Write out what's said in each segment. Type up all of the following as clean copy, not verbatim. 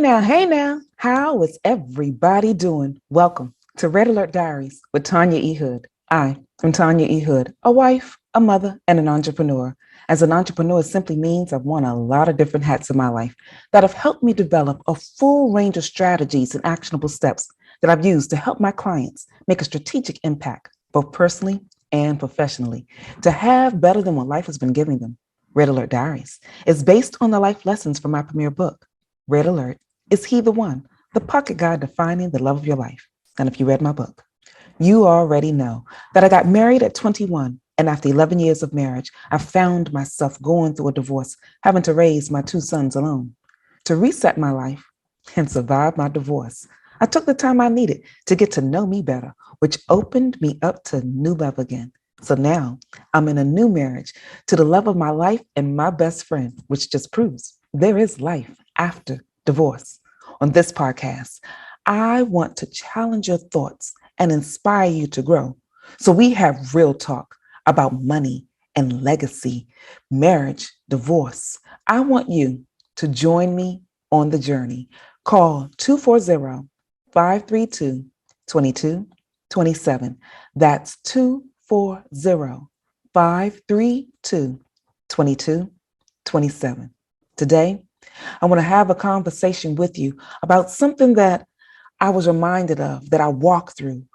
Hey now, how is everybody doing? Welcome to Red Alert Diaries with Tanya E. Hood. I am Tanya E. Hood, a wife, a mother, and an entrepreneur. As an entrepreneur, it simply means I've worn a lot of different hats in my life that have helped me develop a full range of strategies and actionable steps that I've used to help my clients make a strategic impact, both personally and professionally, to have better than what life has been giving them. Red Alert Diaries is based on the life lessons from my premier book, Red Alert, Is He the One? The pocket guide to finding the love of your life. And if you read my book, you already know that I got married at 21. And after 11 years of marriage, I found myself going through a divorce, having to raise my two sons alone. To reset my life and survive my divorce, I took the time I needed to get to know me better, which opened me up to new love again. So now I'm in a new marriage to the love of my life and my best friend, which just proves there is life after divorce. On this podcast, I want to challenge your thoughts and inspire you to grow. So we have real talk about money and legacy, marriage, divorce. I want you to join me on the journey. Call 240-532-2227. That's 240-532-2227. Today, I want to have a conversation with you about something that I was reminded of, that I walk through.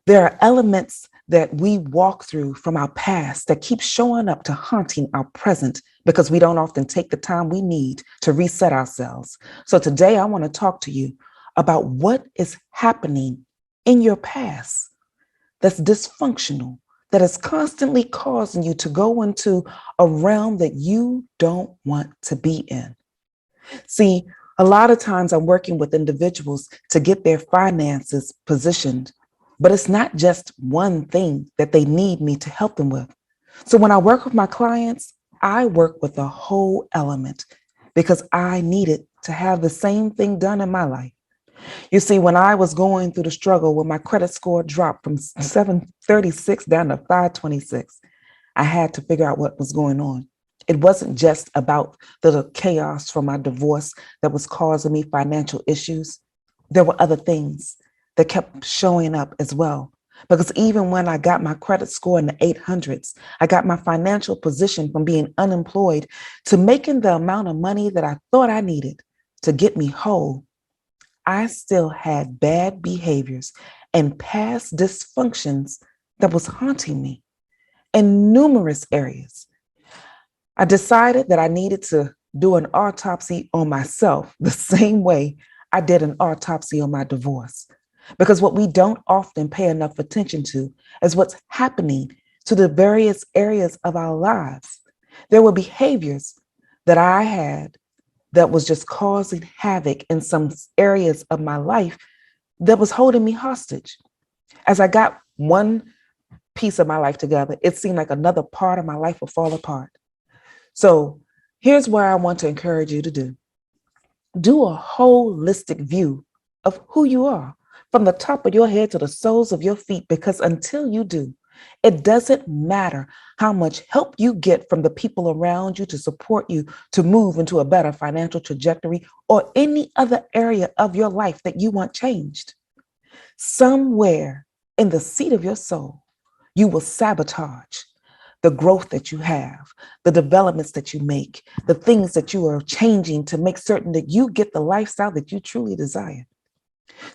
There are elements that we walk through from our past that keep showing up to haunting our present because we don't often take the time we need to reset ourselves. So today I want to talk to you about what is happening in your past that's dysfunctional, that is constantly causing you to go into a realm that you don't want to be in. See, a lot of times I'm working with individuals to get their finances positioned, but it's not just one thing that they need me to help them with. So when I work with my clients, I work with the whole element because I needed to have the same thing done in my life. You see, when I was going through the struggle when my credit score dropped from 736 down to 526, I had to figure out what was going on. It wasn't just about the chaos from my divorce that was causing me financial issues. There were other things that kept showing up as well. Because even when I got my credit score in the 800s, I got my financial position from being unemployed to making the amount of money that I thought I needed to get me whole, I still had bad behaviors and past dysfunctions that was haunting me in numerous areas. I decided that I needed to do an autopsy on myself the same way I did an autopsy on my divorce. Because what we don't often pay enough attention to is what's happening to the various areas of our lives. There were behaviors that I had that was just causing havoc in some areas of my life that was holding me hostage. As I got one piece of my life together, it seemed like another part of my life would fall apart. So here's where I want to encourage you to do. Do a holistic view of who you are from the top of your head to the soles of your feet, because until you do, it doesn't matter how much help you get from the people around you to support you to move into a better financial trajectory or any other area of your life that you want changed. Somewhere in the seat of your soul, you will sabotage the growth that you have, the developments that you make, the things that you are changing to make certain that you get the lifestyle that you truly desire.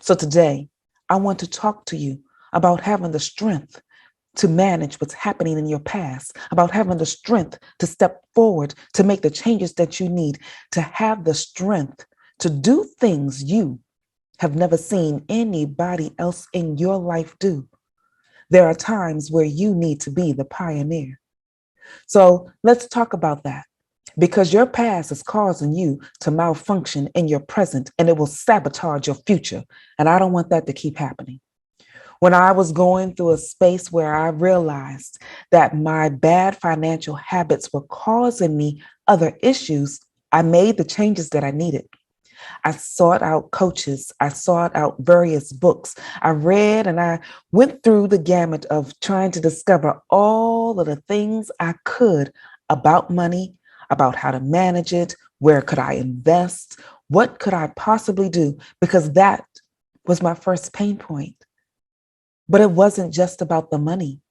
So today, I want to talk to you about having the strength to manage what's happening in your past, about having the strength to step forward, to make the changes that you need, to have the strength to do things you have never seen anybody else in your life do. There are times where you need to be the pioneer. So let's talk about that, because your past is causing you to malfunction in your present and it will sabotage your future. And I don't want that to keep happening. When I was going through a space where I realized that my bad financial habits were causing me other issues, I made the changes that I needed. I sought out coaches. I sought out various books. I read and I went through the gamut of trying to discover all of the things I could about money, about how to manage it, where could I invest, What could I possibly do? Because that was my first pain point. But it wasn't just about the money.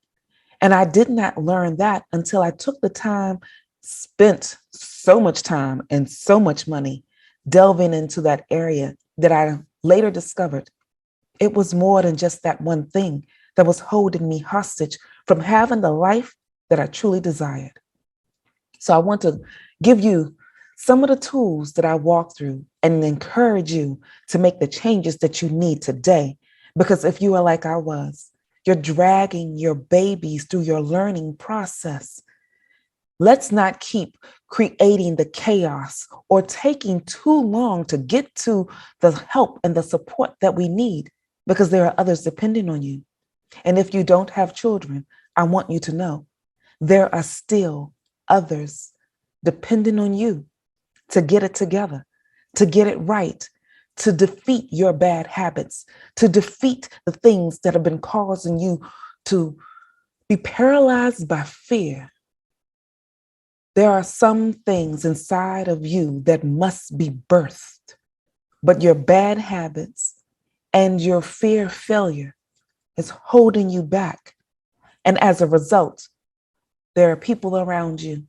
And I did not learn that until I took the time, spent so much time and so much money delving into that area that I later discovered it was more than just that one thing that was holding me hostage from having the life that I truly desired. So I want to give you some of the tools that I walk through and encourage you to make the changes that you need today. Because if you are like I was, you're dragging your babies through your learning process. Let's not keep creating the chaos or taking too long to get to the help and the support that we need because there are others depending on you. And if you don't have children, I want you to know there are still others depending on you to get it together, to get it right, to defeat your bad habits, to defeat the things that have been causing you to be paralyzed by fear. There are some things inside of you that must be birthed, but your bad habits and your fear of failure is holding you back. And as a result, there are people around you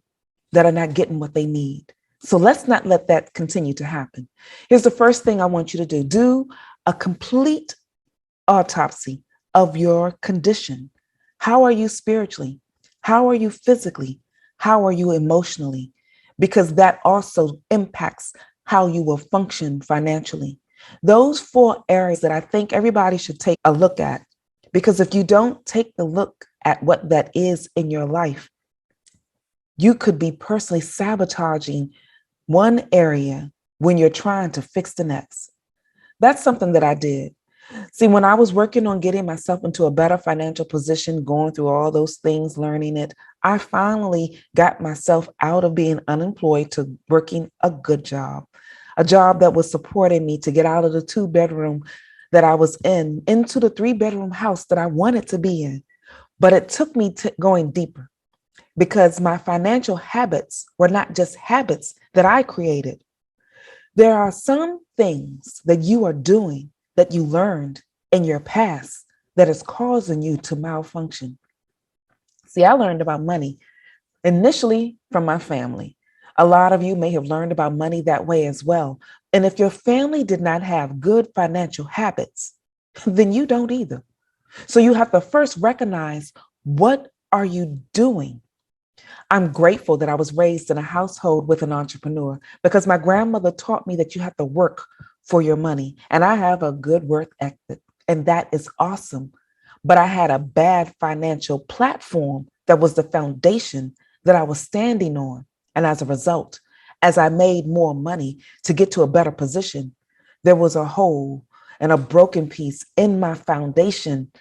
that are not getting what they need. So let's not let that continue to happen. Here's the first thing I want you to do. Do a complete autopsy of your condition. How are you spiritually? How are you physically? How are you emotionally? Because that also impacts how you will function financially. Those 4 areas that I think everybody should take a look at, because if you don't take the look at what that is in your life, you could be personally sabotaging one area when you're trying to fix the next. That's something that I did. See, when I was working on getting myself into a better financial position, going through all those things, learning it, I finally got myself out of being unemployed to working a good job, a job that was supporting me to get out of the 2-bedroom that I was in into the 3-bedroom house that I wanted to be in. But it took me going deeper because my financial habits were not just habits that I created. There are some things that you are doing that you learned in your past that is causing you to malfunction. See, I learned about money initially from my family. A lot of you may have learned about money that way as well. And if your family did not have good financial habits, then you don't either. So you have to first recognize, what are you doing? I'm grateful that I was raised in a household with an entrepreneur because my grandmother taught me that you have to work for your money. And I have a good work ethic, and that is awesome. But I had a bad financial platform that was the foundation that I was standing on. And as a result, as I made more money to get to a better position, there was a hole and a broken piece in my foundation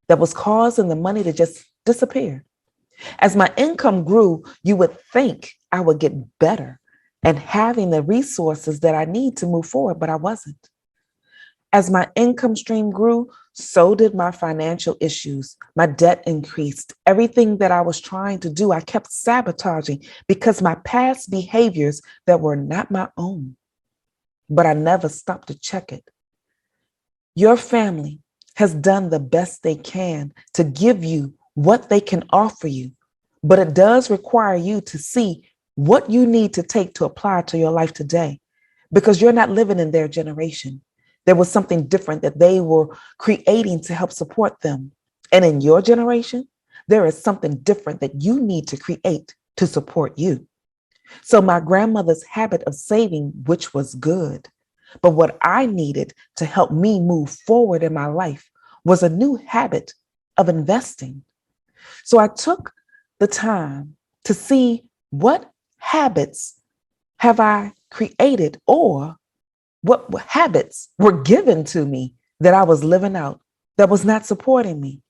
that was causing the money to just disappear. As my income grew, you would think I would get better and having the resources that I need to move forward, but I wasn't. As my income stream grew, so did my financial issues. My debt increased. Everything that I was trying to do, I kept sabotaging because my past behaviors that were not my own, but I never stopped to check it. Your family has done the best they can to give you what they can offer you, but it does require you to see what you need to take to apply to your life today, because you're not living in their generation. There was something different that they were creating to help support them. And in your generation, there is something different that you need to create to support you. So my grandmother's habit of saving, which was good, but what I needed to help me move forward in my life was a new habit of investing. So I took the time to see, what habits have I created, or what habits were given to me that I was living out that was not supporting me.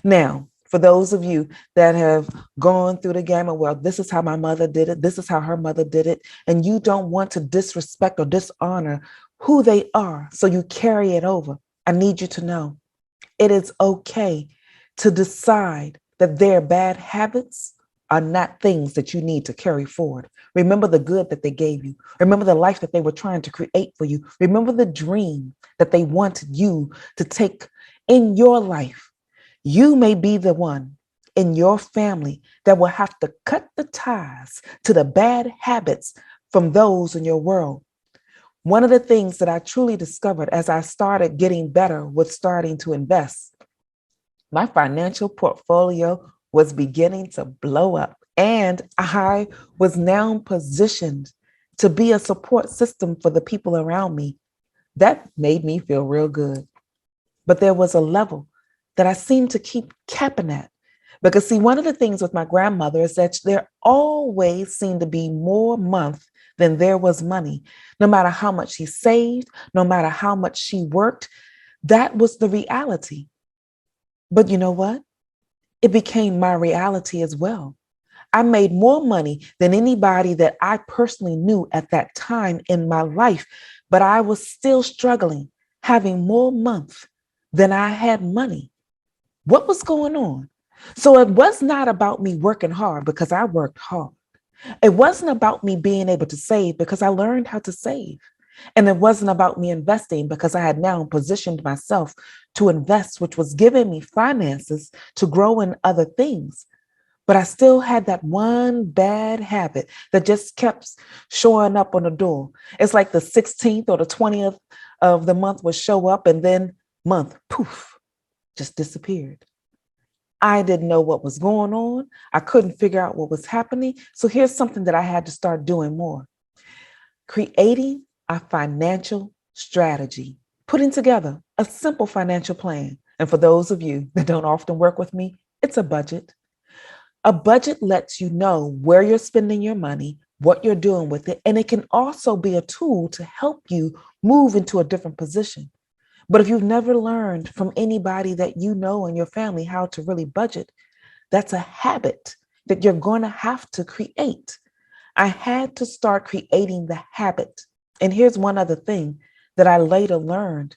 Now, for those of you that have gone through the gamut, well, this is how my mother did it, this is how her mother did it, and you don't want to disrespect or dishonor who they are, so you carry it over. I need you to know it is okay to decide that their bad habits are not things that you need to carry forward. Remember the good that they gave you. Remember the life that they were trying to create for you. Remember the dream that they wanted you to take in your life. You may be the one in your family that will have to cut the ties to the bad habits from those in your world. One of the things that I truly discovered as I started getting better with starting to invest, my financial portfolio was beginning to blow up, and I was now positioned to be a support system for the people around me. That made me feel real good. But there was a level that I seemed to keep capping at. Because, see, one of the things with my grandmother is that there always seemed to be more month than there was money. No matter how much she saved, no matter how much she worked, that was the reality. But you know what? It became my reality as well. I made more money than anybody that I personally knew at that time in my life, but I was still struggling, having more month than I had money. What was going on? So it was not about me working hard because I worked hard. It wasn't about me being able to save because I learned how to save. And it wasn't about me investing because I had now positioned myself to invest, which was giving me finances to grow in other things. But I still had that one bad habit that just kept showing up on the door. It's like the 16th or the 20th of the month would show up and then month, poof, just disappeared. I didn't know what was going on. I couldn't figure out what was happening. So here's something that I had to start doing more. Creating a financial strategy, putting together a simple financial plan. And for those of you that don't often work with me, it's a budget. A budget lets you know where you're spending your money, what you're doing with it, and it can also be a tool to help you move into a different position. But if you've never learned from anybody that you know in your family how to really budget, that's a habit that you're going to have to create. I had to start creating the habit. And here's one other thing that I later learned.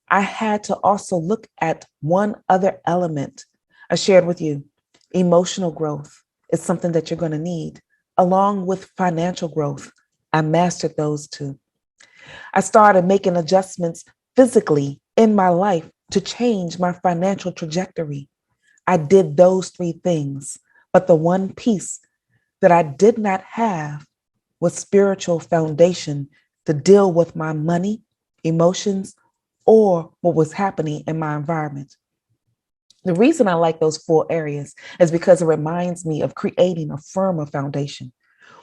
I had to also look at one other element I shared with you. Emotional growth is something that you're going to need, along with financial growth. I mastered those two. I started making adjustments physically in my life to change my financial trajectory. I did those three things, but the one piece that I did not have was spiritual foundation to deal with my money, emotions, or what was happening in my environment. The reason I like those four areas is because it reminds me of creating a firmer foundation.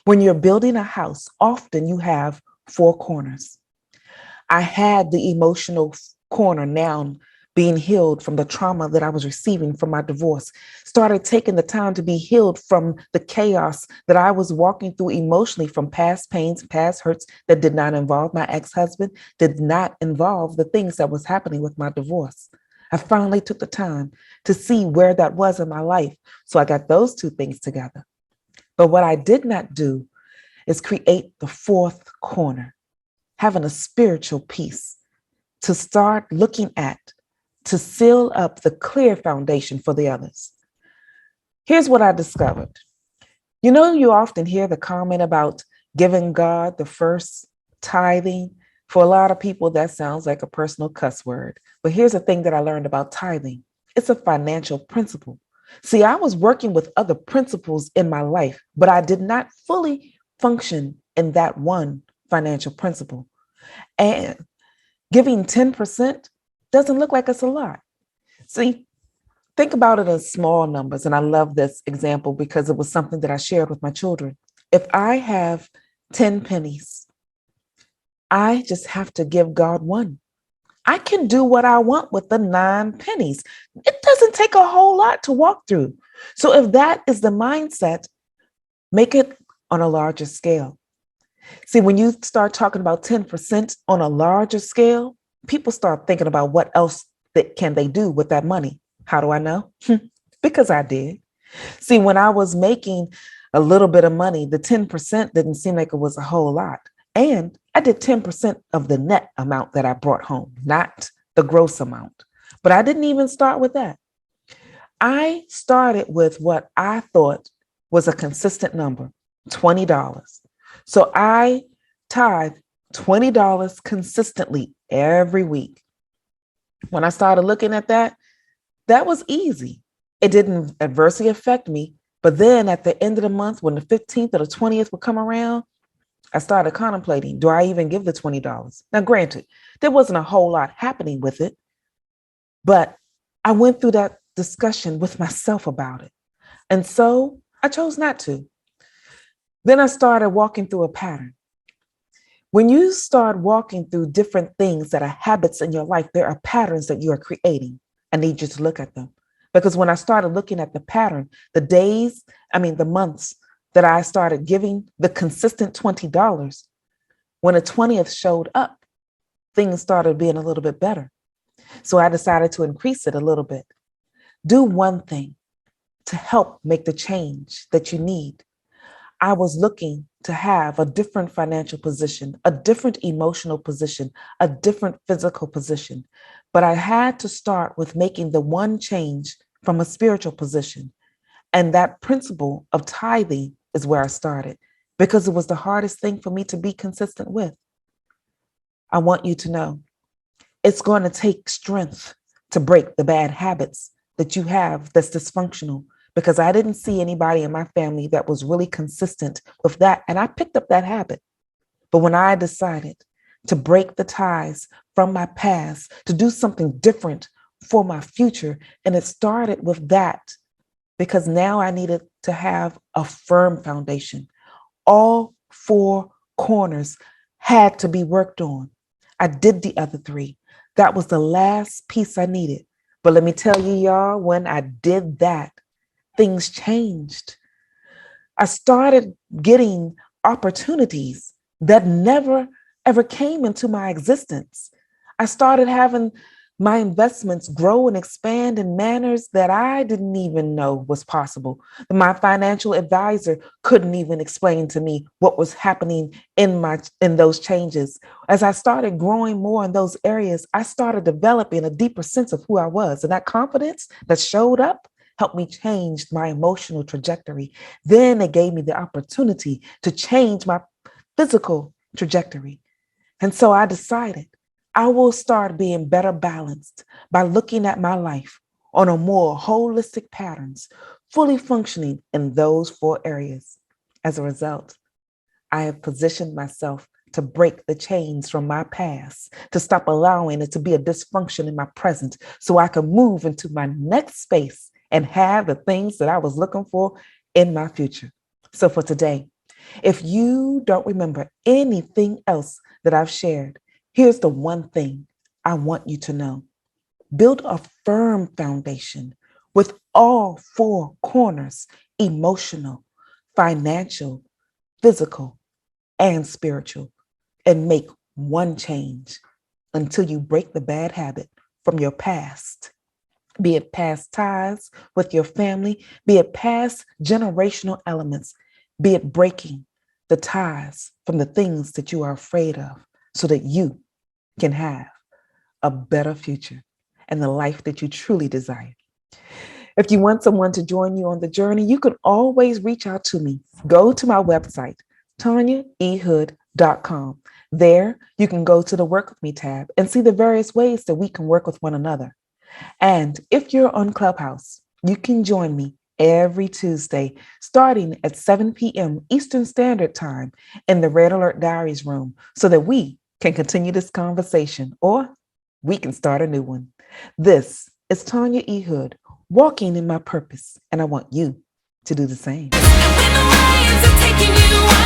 When you're building a house, often you have four corners. I had the emotional corner now being healed from the trauma that I was receiving from my divorce, started taking the time to be healed from the chaos that I was walking through emotionally from past pains, past hurts that did not involve my ex-husband, did not involve the things that was happening with my divorce. I finally took the time to see where that was in my life. So I got those two things together. But what I did not do is create the fourth corner, having a spiritual piece to start looking at, to seal up the clear foundation for the others. Here's what I discovered. You often hear the comment about giving God the first, tithing. For a lot of people, that sounds like a personal cuss word. But here's the thing that I learned about tithing. It's a financial principle. See, I was working with other principles in my life, but I did not fully function in that one financial principle. And giving 10% doesn't look like it's a lot. See, think about it in small numbers. And I love this example because it was something that I shared with my children. If I have 10 pennies, I just have to give God one. I can do what I want with the 9 pennies. It doesn't take a whole lot to walk through. So if that is the mindset, make it on a larger scale. See, when you start talking about 10% on a larger scale, people start thinking about what else can they do with that money. How do I know? Because I did. See, when I was making a little bit of money, the 10% didn't seem like it was a whole lot. And I did 10% of the net amount that I brought home, not the gross amount. But I didn't even start with that. I started with what I thought was a consistent number, $20. So I tithe $20 consistently every week. When I started looking at that, that was easy. It didn't adversely affect me. But then at the end of the month, when the 15th or the 20th would come around, I started contemplating, do I even give the $20? Now, granted, there wasn't a whole lot happening with it, but I went through that discussion with myself about it. And so I chose not to. Then I started walking through a pattern. When you start walking through different things that are habits in your life, there are patterns that you are creating. I need you to look at them. Because when I started looking at the pattern, the months that I started giving the consistent $20, when the 20th showed up, things started being a little bit better. So I decided to increase it a little bit. Do one thing to help make the change that you need. I was looking to have a different financial position, a different emotional position, a different physical position. But I had to start with making the one change from a spiritual position. And that principle of tithing is where I started because it was the hardest thing for me to be consistent with. I want you to know it's going to take strength to break the bad habits that you have that's dysfunctional, because I didn't see anybody in my family that was really consistent with that. And I picked up that habit. But when I decided to break the ties from my past, to do something different for my future, and it started with that, because now I needed to have a firm foundation. All four corners had to be worked on. I did the other three. That was the last piece I needed. But let me tell you, y'all, when I did that, things changed. I started getting opportunities that never, ever came into my existence. I started having my investments grow and expand in manners that I didn't even know was possible. My financial advisor couldn't even explain to me what was happening in those changes. As I started growing more in those areas, I started developing a deeper sense of who I was. And that confidence that showed up helped me change my emotional trajectory. Then it gave me the opportunity to change my physical trajectory. And so I decided I will start being better balanced by looking at my life on a more holistic patterns, fully functioning in those four areas. As a result, I have positioned myself to break the chains from my past, to stop allowing it to be a dysfunction in my present, so I can move into my next space and have the things that I was looking for in my future. So for today, if you don't remember anything else that I've shared, here's the one thing I want you to know. Build a firm foundation with all four corners: emotional, financial, physical, and spiritual, and make one change until you break the bad habit from your past. Be it past ties with your family, be it past generational elements, be it breaking the ties from the things that you are afraid of, so that you can have a better future and the life that you truly desire. If you want someone to join you on the journey, you can always reach out to me. Go to my website, tanyaehood.com. There, you can go to the Work With Me tab and see the various ways that we can work with one another. And if you're on Clubhouse, you can join me every Tuesday, starting at 7 p.m. Eastern Standard Time in the Red Alert Diaries room, so that we can continue this conversation, or we can start a new one. This is Tanya E. Hood, walking in my purpose, and I want you to do the same. When the waves are taking you